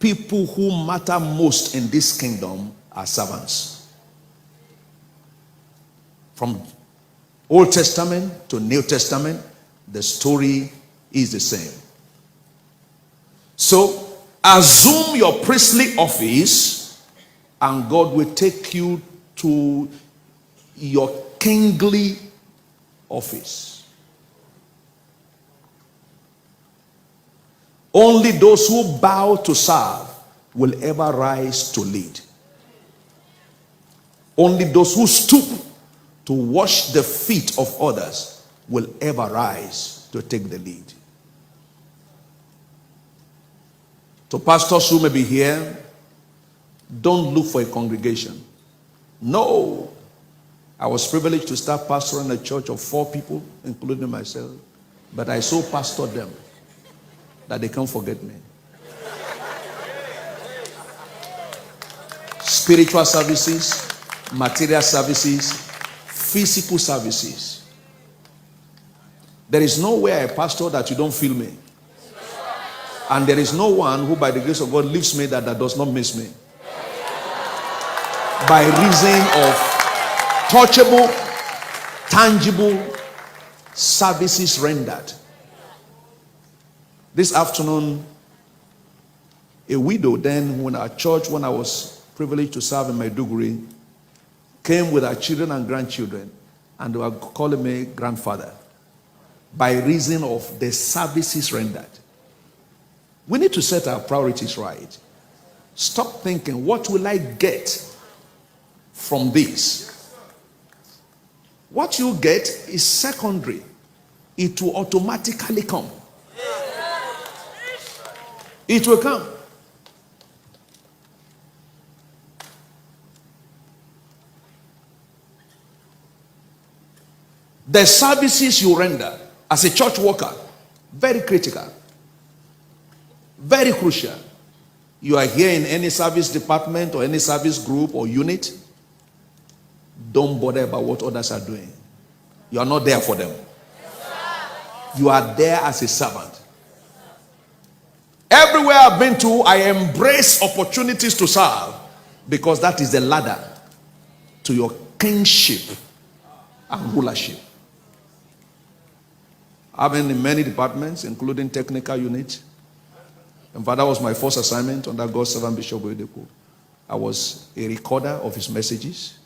people who matter most in this kingdom are servants. From Old Testament to New Testament, the story is the same. So, assume your priestly office, and God will take you to your kingly office. Only those who bow to serve will ever rise to lead. Only those who stoop to wash the feet of others will ever rise to take the lead. So pastors who may be here, don't look for a congregation. No. I was privileged to start pastoring a church of 4 people, including myself. But I so pastored them that they can't forget me. Spiritual services, material services, physical services. There is nowhere I pastor that you don't feel me. And there is no one who by the grace of God leaves me that does not miss me. By reason of touchable, tangible services rendered. This afternoon, a widow then, when our church, when I was privileged to serve in Maiduguri, came with her children and grandchildren, and they were calling me grandfather by reason of the services rendered. We need to set our priorities right. Stop thinking, what will I get from this? What you get is secondary. It will automatically come. It will come. The services you render as a church worker, very critical, very crucial. You are here in any service department or any service group or unit, don't bother about what others are doing. You are not there for them. You are there as a servant. Everywhere I've been to, I embrace opportunities to serve because that is the ladder to your kingship and rulership. I've been in many departments, including technical units. In fact, that was my first assignment under God's servant Bishop Abioye. I was a recorder of his messages.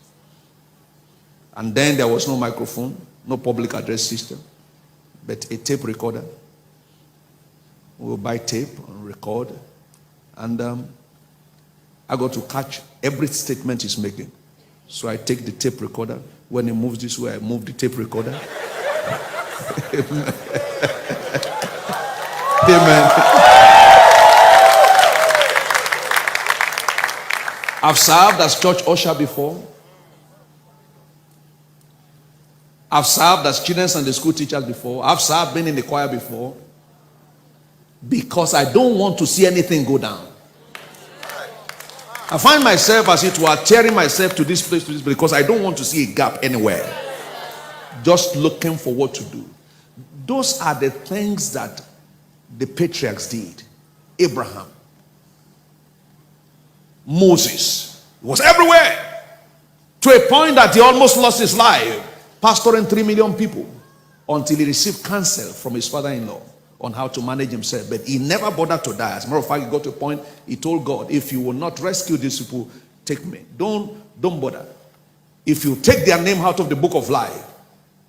And then there was no microphone, no public address system, but a tape recorder. We will buy tape and record. And I got to catch every statement he's making. So I take the tape recorder. When he moves this way, I move the tape recorder. Amen. I've served as church usher before. I've served as children's Sunday school teachers before. I've served being in the choir before. Because I don't want to see anything go down. I find myself as it were tearing myself to this place because I don't want to see a gap anywhere. Just looking for what to do. Those are the things that the patriarchs did. Abraham, Moses was everywhere to a point that he almost lost his life pastoring 3 million people until he received counsel from his father-in-law on how to manage himself. But he never bothered to die. As a matter of fact, he got to a point, he told God, if you will not rescue these people, take me. Don't bother. If you take their name out of the book of life,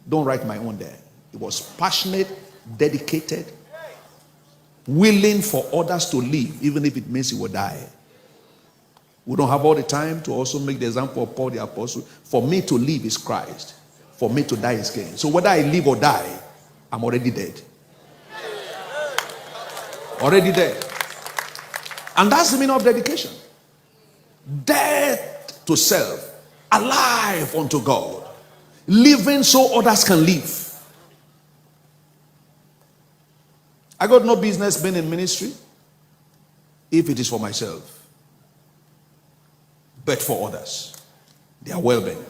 don't write my own there. He was passionate, dedicated, willing for others to live, even if it means he will die. We don't have all the time to also make the example of Paul the Apostle. For me to live is Christ. For me to die is gain. So whether I live or die, I'm already dead. Already dead. And that's the meaning of dedication. Dead to self, alive unto God, living so others can live. I got no business being in ministry if it is for myself, but for others, their well-being.